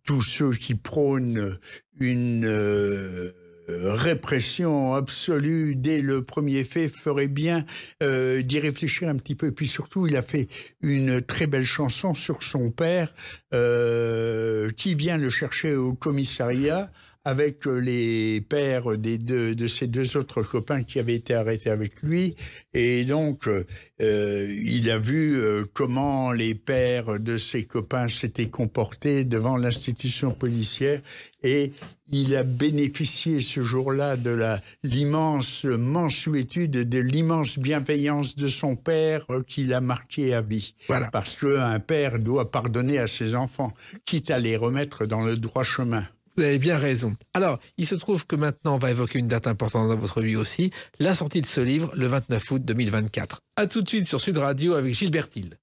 tous ceux qui prônent une répression absolue dès le premier fait feraient bien d'y réfléchir un petit peu. Et puis surtout, il a fait une très belle chanson sur son père qui vient le chercher au commissariat avec les pères de ses deux autres copains qui avaient été arrêtés avec lui. Et donc, il a vu comment les pères de ses copains s'étaient comportés devant l'institution policière. Et il a bénéficié ce jour-là de l'immense mansuétude, de l'immense bienveillance de son père qui l'a marqué à vie. Voilà. Parce qu'un père doit pardonner à ses enfants, quitte à les remettre dans le droit chemin. Vous avez bien raison. Alors, il se trouve que maintenant, on va évoquer une date importante dans votre vie aussi, la sortie de ce livre, le 29 août 2024. A tout de suite sur Sud Radio avec Gilbert Hill.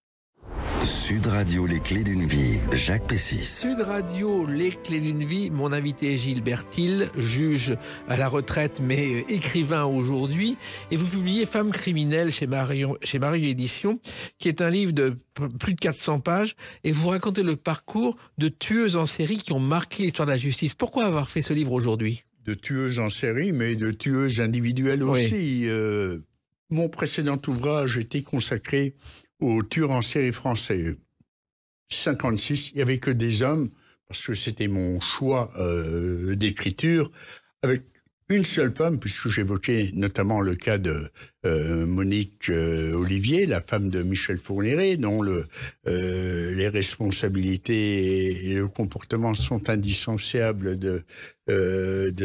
Sud Radio, les clés d'une vie, Jacques Pessis. Sud Radio, les clés d'une vie. Mon invité est Gilbert Hill, juge à la retraite mais écrivain aujourd'hui. Et vous publiez Femmes criminelles chez Marion Éditions, qui est un livre de plus de 400 pages. Et vous racontez le parcours de tueuses en série qui ont marqué l'histoire de la justice. Pourquoi avoir fait ce livre aujourd'hui? De tueuses en série, mais de tueuses individuelles Oui. aussi. Mon précédent ouvrage était consacré aux tueurs en série français. 56, il n'y avait que des hommes, parce que c'était mon choix d'écriture, avec une seule femme, puisque j'évoquais notamment le cas de Monique Olivier, la femme de Michel Fourniret, dont les responsabilités et le comportement sont indissociables de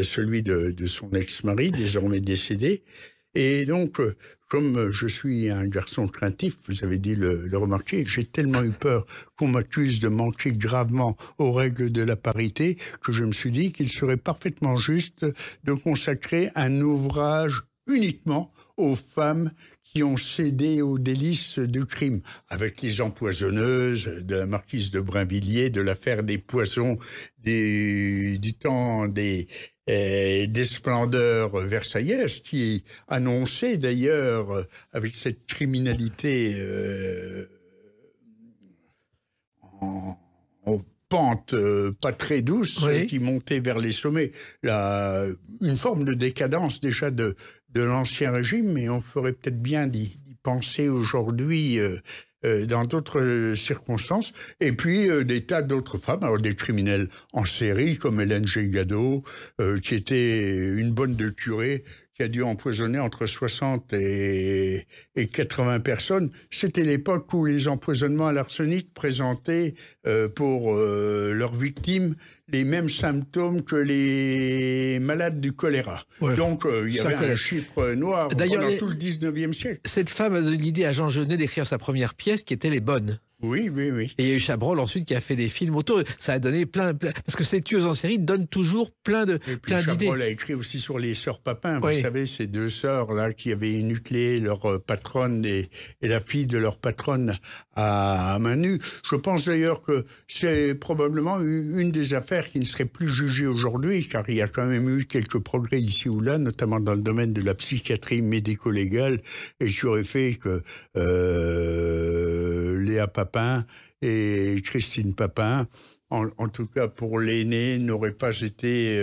celui de son ex-mari, désormais décédé. Et donc, comme je suis un garçon craintif, vous avez dit le remarquer, j'ai tellement eu peur qu'on m'accuse de manquer gravement aux règles de la parité que je me suis dit qu'il serait parfaitement juste de consacrer un ouvrage uniquement aux femmes qui ont cédé aux délices du crime, avec les empoisonneuses de la marquise de Brinvilliers, de l'affaire des poisons du temps des splendeurs versaillaises, qui annonçait d'ailleurs, avec cette criminalité en pente pas très douce, Oui. qui montait vers les sommets, une forme de décadence déjà de l'ancien régime, mais on ferait peut-être bien d'y penser aujourd'hui dans d'autres circonstances. Et puis des tas d'autres femmes, alors des criminels en série comme Hélène Gégado, qui était une bonne de curé, qui a dû empoisonner entre 60 et 80 personnes. C'était l'époque où les empoisonnements à l'arsenic présentaient pour leurs victimes les mêmes symptômes que les malades du choléra. Ouais, Donc il y ça avait connaît. un chiffre noir D'ailleurs, pendant tout le 19e siècle. Cette femme a donné l'idée à Jean Genet d'écrire sa première pièce qui était Les Bonnes. Oui, oui, oui. Et il y a eu Chabrol ensuite qui a fait des films autour. Ça a donné plein parce que ces tueuses en série donnent toujours plein Et puis d'idées. Chabrol a écrit aussi sur les sœurs Papin. Oui. Vous savez, ces deux sœurs là qui avaient nucléé leur patronne et la fille de leur patronne à main nue. Je pense d'ailleurs que c'est probablement une des affaires qui ne serait plus jugée aujourd'hui, car il y a quand même eu quelques progrès ici ou là, notamment dans le domaine de la psychiatrie médico-légale, et qui aurait fait que Léa Papin et Christine Papin, en tout cas pour l'aîné, n'auraient pas été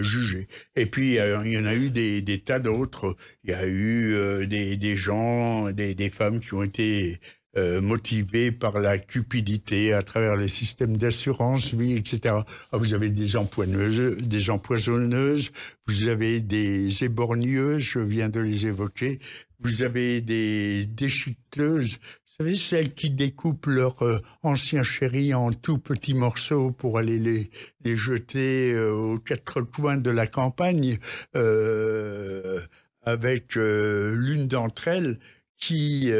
jugés. Et puis il y en a eu des tas d'autres. Il y a eu des gens, des femmes qui ont été motivés par la cupidité à travers les systèmes d'assurance vie, etc. Ah, vous avez des empoisonneuses, vous avez des éborgneuses, je viens de les évoquer, vous avez des déchiqueteuses, vous savez, celles qui découpent leurs anciens chéris en tout petits morceaux pour aller les jeter aux quatre coins de la campagne, avec l'une d'entre elles qui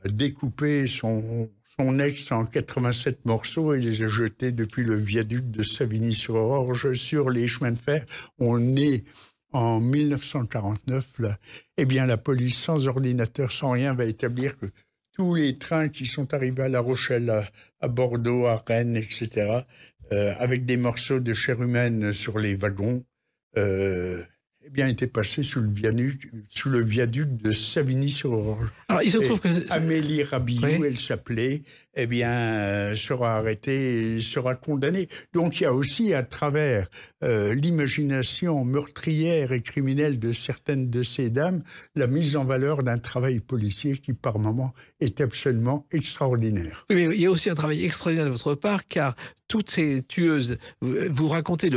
découpé son ex en 87 morceaux et les a jetés depuis le viaduc de Savigny-sur-Orge sur les chemins de fer. On est en 1949, là. Eh bien, la police, sans ordinateur, sans rien, va établir que tous les trains qui sont arrivés à La Rochelle, à Bordeaux, à Rennes, etc., avec des morceaux de chair humaine sur les wagons, eh bien, étaient passés sous le viaduc de Savigny-sur-Orge. Alors, il se trouve que... Amélie Rabillou, oui. elle s'appelait, eh bien, sera arrêtée et sera condamnée. Donc, il y a aussi, à travers l'imagination meurtrière et criminelle de certaines de ces dames, la mise en valeur d'un travail policier qui, par moments, est absolument extraordinaire. Oui, mais il y a aussi un travail extraordinaire de votre part, car toutes ces tueuses, vous racontez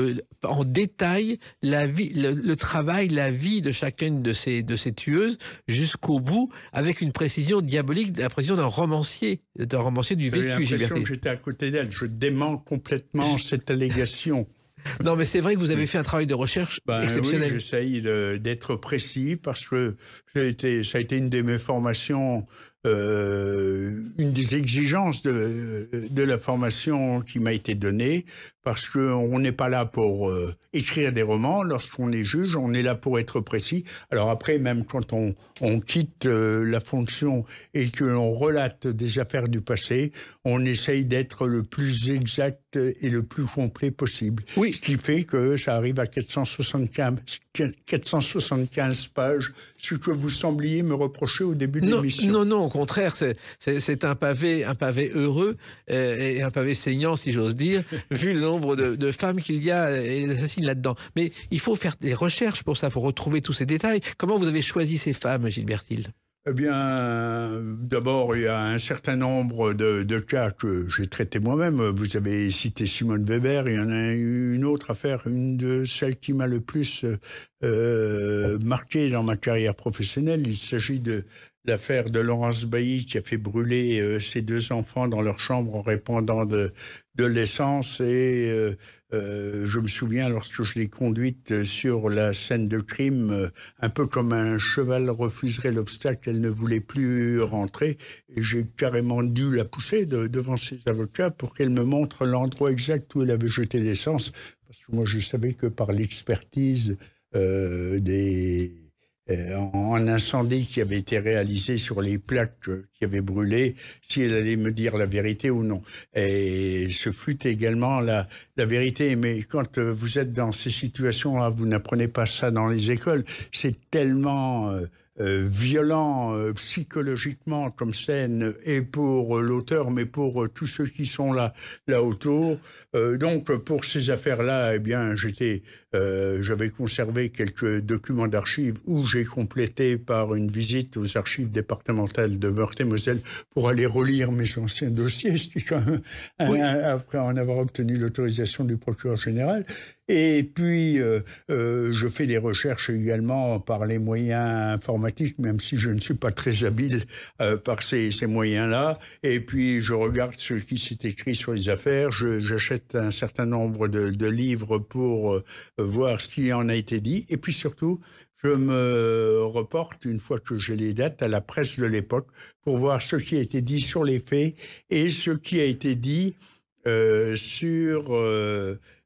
en détail le travail, la vie de chacune de ces tueuses jusqu'au bout, avec une précision diabolique, la précision d'un romancier du vécu. J'ai l'impression que j'étais à côté d'elle. Je dément complètement cette allégation. Non, mais c'est vrai que vous avez fait un travail de recherche exceptionnel. Oui, j'essaye d'être précis parce que ça a été une de mes formations, une des exigences de la formation qui m'a été donnée, parce qu'on n'est pas là pour écrire des romans. Lorsqu'on est juge, on est là pour être précis. Alors après, même quand on quitte la fonction et que l'on relate des affaires du passé, on essaye d'être le plus exact et le plus complet possible. Oui. Ce qui fait que ça arrive à 475 pages, ce que vous sembliez me reprocher au début de l'émission. Non, au contraire, c'est un pavé heureux et un pavé saignant, si j'ose dire, vu le nombre de femmes qu'il y a et d'assassines là-dedans. Mais il faut faire des recherches pour ça, pour retrouver tous ces détails. Comment vous avez choisi ces femmes, Gilbert Hill ? Eh bien, d'abord, il y a un certain nombre de cas que j'ai traités moi-même. Vous avez cité Simone Weber, il y en a une autre affaire, une de celles qui m'a le plus marqué dans ma carrière professionnelle. Il s'agit de l'affaire de Laurence Bailly qui a fait brûler ses 2 enfants dans leur chambre en répandant de l'essence et je me souviens lorsque je l'ai conduite sur la scène de crime, un peu comme un cheval refuserait l'obstacle, elle ne voulait plus rentrer et j'ai carrément dû la pousser devant ses avocats pour qu'elle me montre l'endroit exact où elle avait jeté l'essence, parce que moi je savais que par l'expertise en incendie qui avait été réalisé sur les plaques qui avaient brûlé, si elle allait me dire la vérité ou non. Et ce fut également la vérité. Mais quand vous êtes dans ces situations-là, vous n'apprenez pas ça dans les écoles. C'est tellement violent psychologiquement comme scène, et pour l'auteur, mais pour tous ceux qui sont là autour. Donc pour ces affaires-là, eh bien j'avais conservé quelques documents d'archives où j'ai complété par une visite aux archives départementales de Meurthe-et-Moselle pour aller relire mes anciens dossiers, ce qui quand même après en avoir obtenu l'autorisation du procureur général. Et puis, je fais des recherches également par les moyens informatiques, même si je ne suis pas très habile par ces moyens-là. Et puis, je regarde ce qui s'est écrit sur les affaires. J'achète un certain nombre de livres pour voir ce qui en a été dit. Et puis surtout, je me reporte, une fois que j'ai les dates, à la presse de l'époque pour voir ce qui a été dit sur les faits et ce qui a été dit sur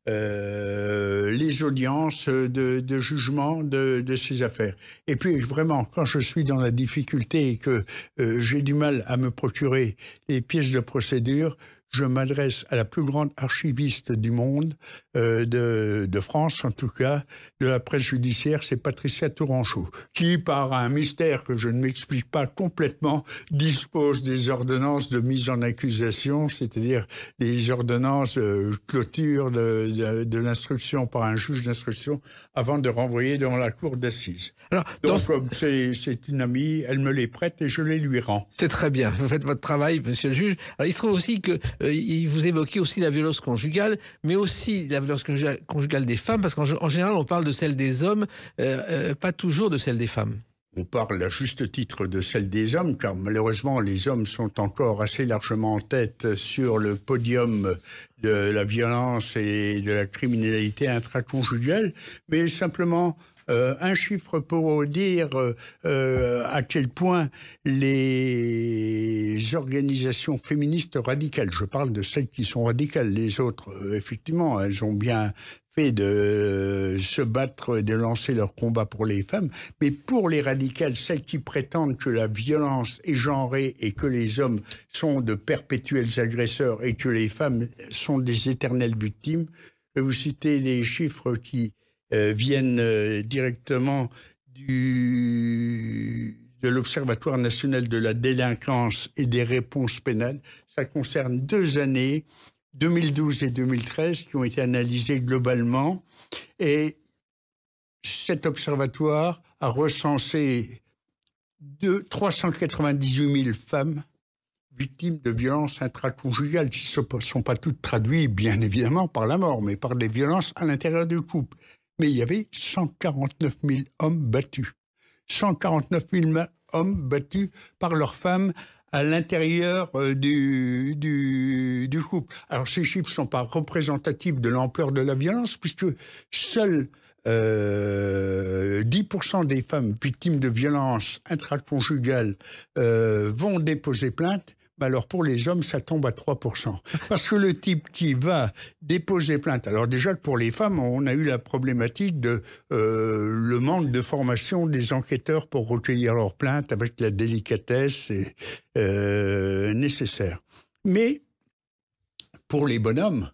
les audiences de jugement de ces affaires. Et puis vraiment, quand je suis dans la difficulté et que j'ai du mal à me procurer les pièces de procédure, je m'adresse à la plus grande archiviste du monde, de France en tout cas, de la presse judiciaire, c'est Patricia Tourangeau, qui, par un mystère que je ne m'explique pas complètement, dispose des ordonnances de mise en accusation, c'est-à-dire les ordonnances clôture de l'instruction par un juge d'instruction avant de renvoyer devant la cour d'assises. Donc, c'est une amie, elle me les prête et je les lui rends. C'est très bien, vous faites votre travail, monsieur le juge. Alors, il se trouve aussi que vous évoquez aussi la violence conjugale, mais aussi la violence conjugale des femmes, parce qu'en général, on parle de celle des hommes, pas toujours de celle des femmes. On parle à juste titre de celle des hommes, car malheureusement, les hommes sont encore assez largement en tête sur le podium de la violence et de la criminalité intraconjugale, mais simplement, Un chiffre pour dire à quel point les organisations féministes radicales, je parle de celles qui sont radicales, les autres, effectivement, elles ont bien fait de se battre et de lancer leur combat pour les femmes, mais pour les radicales, celles qui prétendent que la violence est genrée et que les hommes sont de perpétuels agresseurs et que les femmes sont des éternelles victimes, je vais vous citer les chiffres qui viennent directement de l'Observatoire national de la délinquance et des réponses pénales. Ça concerne 2 années, 2012 et 2013, qui ont été analysées globalement. Et cet observatoire a recensé 398 000 femmes victimes de violences intraconjugales, qui ne sont pas toutes traduites, bien évidemment, par la mort, mais par des violences à l'intérieur du couple. Mais il y avait 149 000 hommes battus. 149 000 hommes battus par leurs femmes à l'intérieur du couple. Alors ces chiffres ne sont pas représentatifs de l'ampleur de la violence, puisque seuls 10% des femmes victimes de violences intraconjugales vont déposer plainte. Alors pour les hommes, ça tombe à 3%. Parce que le type qui va déposer plainte, alors déjà pour les femmes, on a eu la problématique de le manque de formation des enquêteurs pour recueillir leurs plaintes avec la délicatesse nécessaire. Mais pour les bonhommes,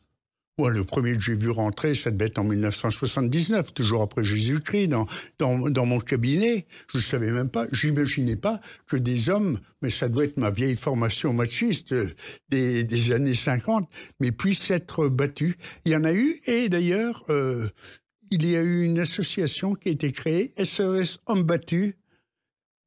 moi, le premier que j'ai vu rentrer, ça devait être en 1979, toujours après Jésus-Christ, dans mon cabinet. Je ne savais même pas, j'imaginais pas que des hommes, mais ça doit être ma vieille formation machiste des années 50, mais puissent être battus. Il y en a eu, et d'ailleurs, il y a eu une association qui a été créée, SOS Hommes Battus,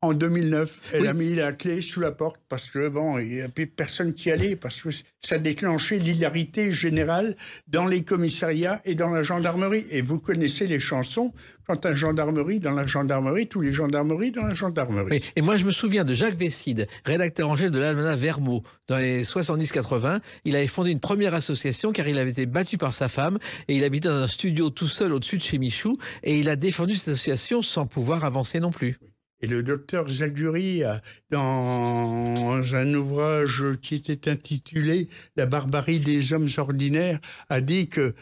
en 2009, elle a mis la clé sous la porte parce que, bon, il n'y a plus personne qui allait, parce que ça déclenchait l'hilarité générale dans les commissariats et dans la gendarmerie. Et vous connaissez les chansons, quand un gendarmerie dans la gendarmerie, tous les gendarmeries dans la gendarmerie. Oui. Et moi, je me souviens de Jacques Vesside, rédacteur en chef de l'Almanach Vermeau. Dans les 70-80, il avait fondé une première association car il avait été battu par sa femme et il habitait dans un studio tout seul au-dessus de chez Michou et il a défendu cette association sans pouvoir avancer non plus. Et le docteur Zaguri, dans un ouvrage qui était intitulé « La barbarie des hommes ordinaires », a dit que,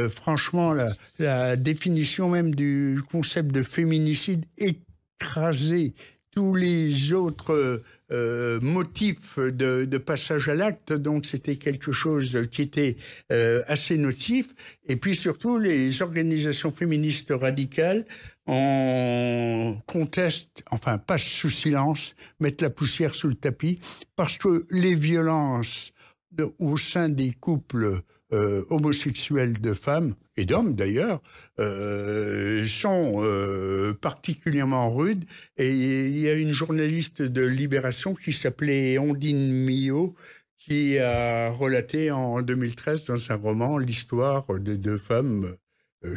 franchement, la définition même du concept de féminicide écrasait tous les autres motifs de passage à l'acte, donc c'était quelque chose qui était assez nocif. Et puis surtout, les organisations féministes radicales contestent, enfin passent sous silence, mettent la poussière sous le tapis, parce que les violences au sein des couples homosexuels de femmes, et d'hommes d'ailleurs, sont particulièrement rudes. Et il y a une journaliste de Libération qui s'appelait Ondine Millot, qui a relaté en 2013 dans un roman l'histoire de 2 femmes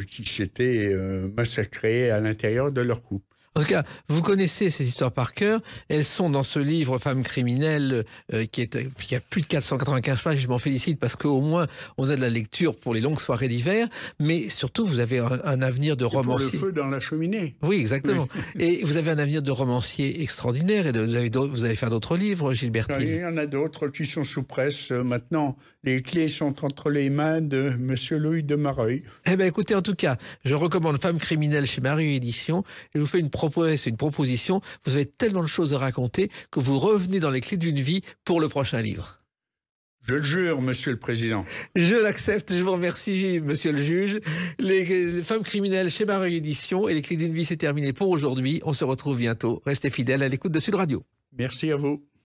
qui s'étaient massacrées à l'intérieur de leur couple. En tout cas, vous connaissez ces histoires par cœur. Elles sont dans ce livre « Femmes criminelles » qui a plus de 495 pages. Je m'en félicite parce qu'au moins, on a de la lecture pour les longues soirées d'hiver. Mais surtout, vous avez un avenir de romancier. Pour le feu dans la cheminée. Oui, exactement. Oui. Et vous avez un avenir de romancier extraordinaire. Et vous allez faire d'autres livres, Gilbert Thiel. Il y en a d'autres qui sont sous presse maintenant. Les clés sont entre les mains de M. Louis de Mareuil. Eh bien, écoutez, en tout cas, je recommande Femmes criminelles chez Mareuil Éditions. Et je vous fais une proposition. Vous avez tellement de choses à raconter que vous revenez dans les clés d'une vie pour le prochain livre. Je le jure, Monsieur le Président. Je l'accepte. Je vous remercie, Monsieur le juge. Les Femmes criminelles chez Mareuil Éditions et les clés d'une vie, c'est terminé pour aujourd'hui. On se retrouve bientôt. Restez fidèles à l'écoute de Sud Radio. Merci à vous.